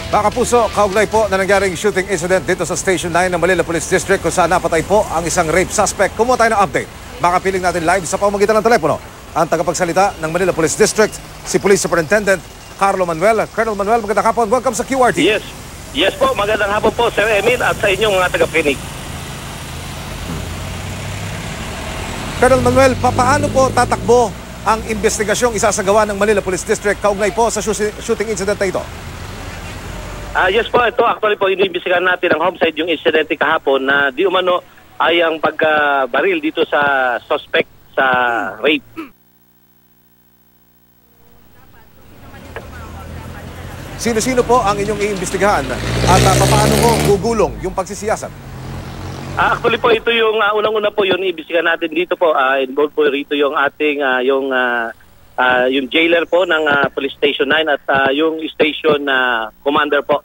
Mga kapuso, kaugnay po na nangyaring shooting incident dito sa Station 9 ng Manila Police District kung saan napatay po ang isang rape suspect. Kumuha tayo ng update. Makapiling natin live sa pamamagitan ng telepono. Ang tagapagsalita ng Manila Police District, si Police Superintendent Carlo Manuel. Colonel Manuel, magandang hapon. Welcome sa QRT. Yes po, magandang hapon po Sir Emil at sa inyong mga taga-Phoenix. Colonel Manuel, paano po tatakbo ang investigasyong isasagawa ng Manila Police District kaugnay po sa shooting incident na ito? Yes po, ito actually po iniimbestigahan natin ang homicide, yung incident kahapon na di umano ay ang pagbaril dito sa suspect sa rape. Sino-sino po ang inyong iimbestigahan at paano po gugulong yung pagsisiyasat? Actually po ito yung unang-una po yung iimbestigahan natin dito po. Involved po rito yung ating yung jailer po ng Police Station 9 at yung station commander po.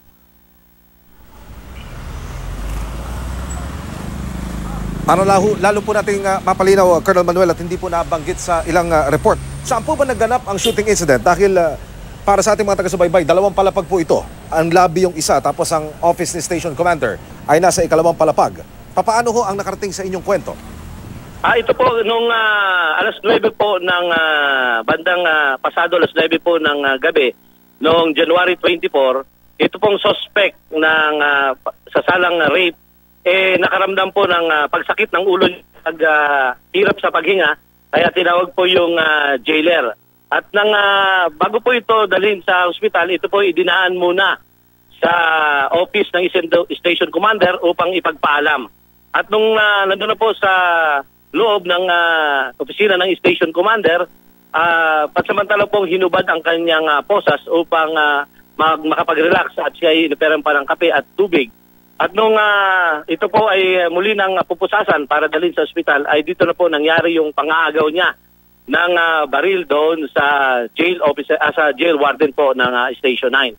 Para lalo po nating mapalinaw, Colonel Manuel, at hindi po nabanggit sa ilang report. Saan po ba nagganap ang shooting incident? Dahil para sa ating mga taga-subaybay, dalawang palapag po ito. Ang lobby yung isa, tapos ang office ni station commander ay nasa ikalawang palapag. Paano ho ang nakarating sa inyong kwento? Ito po, nung alas 9 po ng bandang pasado alas 9 po ng gabi, noong January 24, ito pong suspect ng sasalang rape, nakaramdam po ng pagsakit ng ulo, hirap sa paghinga, kaya tinawag po yung jailer. At bago po ito dalhin sa ospital, ito po idinaan muna sa office ng station commander upang ipagpaalam. At nung nandun na po sa loob ng opisina ng station commander, pansamantala pong hinubad ang kanyang posas upang makapag-relax at siya ay inoperan pa ng kape at tubig. At nung ito po ay muli ng pupusasan para dalhin sa ospital, ay dito na po nangyari yung pang-aagaw niya ng baril doon sa jail officer, sa jail warden po ng Station 9.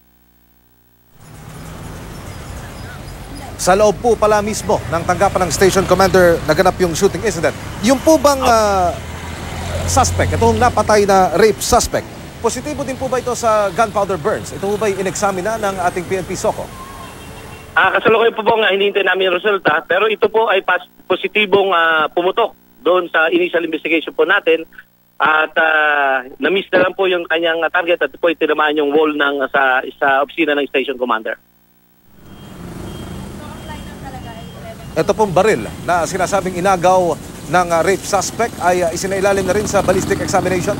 Sa loob po pala mismo ng tanggapan ng station commander naganap yung shooting incident. Yung po bang suspect, itong napatay na rape suspect, positibo din po ba ito sa gunpowder burns? Ito po ba in-examine na ng ating PNP SOCO? Kasalukuyan po nga hinihintay namin yung resulta, pero ito po ay positibong pumutok doon sa initial investigation po natin at na-miss na lang po yung kanyang target at po itinamaan yung wall ng sa opisina ng station commander. Ito pong baril na sinasabing inagaw ng rape suspect ay isinailalim na rin sa ballistic examination?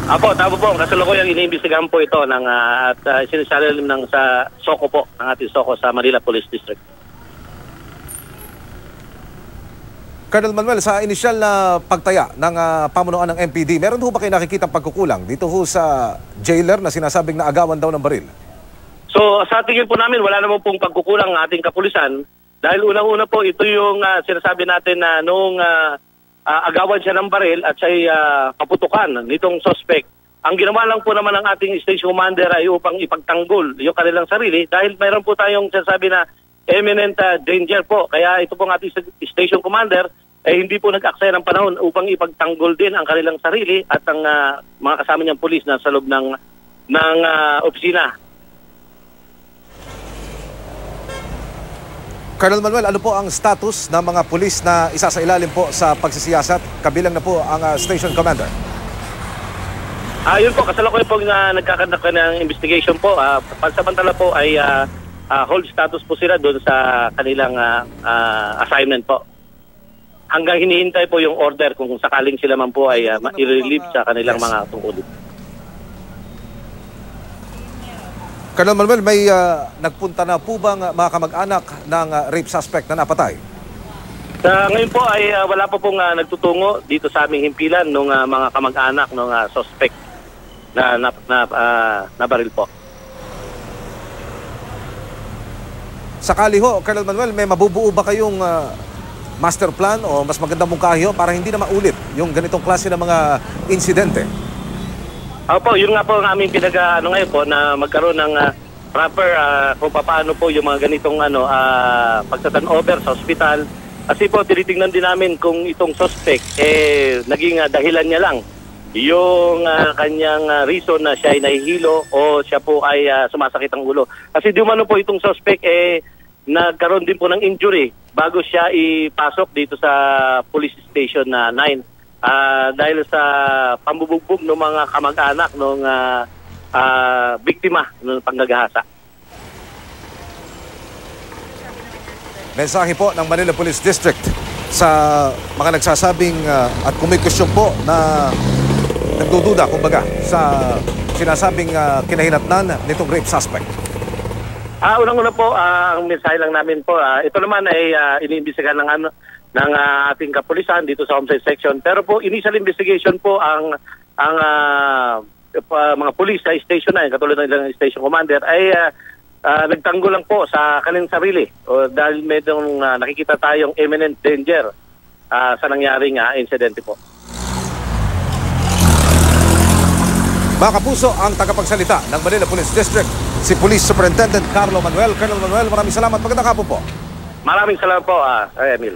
Apo, tama po. Kasalukuyang iniimbestigahan po ito at isinailalim ng sa SOCO po, ng ating SOCO sa Manila Police District. Colonel Manuel, sa inisyal na pagtaya ng pamunuan ng MPD, meron ho ba kayo nakikitang pagkukulang dito ho sa jailer na sinasabing naagawan daw ng baril? So sa tingin po namin, wala naman pong pagkukulang ng ating kapulisan. Dahil unang-una po, ito yung sinasabi natin na noong agawan siya ng baril at siya'y kaputukan nitong suspect. Ang ginawa lang po naman ng ating station commander ay upang ipagtanggol yung kanilang sarili dahil mayroon po tayong sinasabi na imminent danger po. Kaya ito pong ating station commander ay hindi po nag-aksaya ng panahon upang ipagtanggol din ang kanilang sarili at ang mga kasama niyang pulis na sa loob ng opisina. Colonel Manuel, ano po ang status ng mga pulis na isasailalim po sa pagsisiyasat? Kabilang na po ang station commander. Yun po, kasalukuyan po na nagkakandak ng investigation po. Pansamantala po ay hold status po sila doon sa kanilang assignment po. Hanggang hinihintay po yung order kung sakaling sila man po ay i-relieve sa kanilang mga tungkulin. Colonel Manuel, may nagpunta na po bang mga kamag-anak ng rape suspect na napatay? Ngayon po ay wala po pong nagtutungo dito sa aming himpilan ng mga kamag-anak ng suspect na baril po. Sakali ho, Colonel Manuel, may mabubuo ba kayong master plan o mas magandang mungkahi para hindi na maulit yung ganitong klase ng mga insidente? Opo, yun nga po ang aming ngayon po na magkaroon ng proper kung paano po yung mga ganitong pagta-turnover sa ospital. Kasi po tinitingnan din namin kung itong suspect naging dahilan niya lang yung kanyang reason na siya ay nahihilo o siya po ay sumasakit ang ulo. Kasi di umano po itong suspect nagkaroon din po ng injury bago siya ipasok dito sa police station na 9 dahil sa pambubugbog ng mga kamag-anak ng biktima ng panggagahasa. Mensahe po ng Manila Police District sa mga nagsasabing at kung may question po na nagdududa, kumbaga, sa sinasabing kinahinatnan nitong rape suspect. Unang-una po, ang mensahe lang namin po, ito naman ay iniimbestigahan ng ating kapulisan dito sa homicide section. Pero po, initial investigation po ang mga pulis sa station 9, katulad ng ilang station commander, ay nagtanggol lang po sa kanilang sarili dahil medong nakikita tayong imminent danger sa nangyaring insidente po. Mga kapuso, ang tagapagsalita ng Manila Police District, si Police Superintendent Carlo Manuel. Colonel Manuel, maraming salamat. Magandang hapon po. Maraming salamat po, Emil.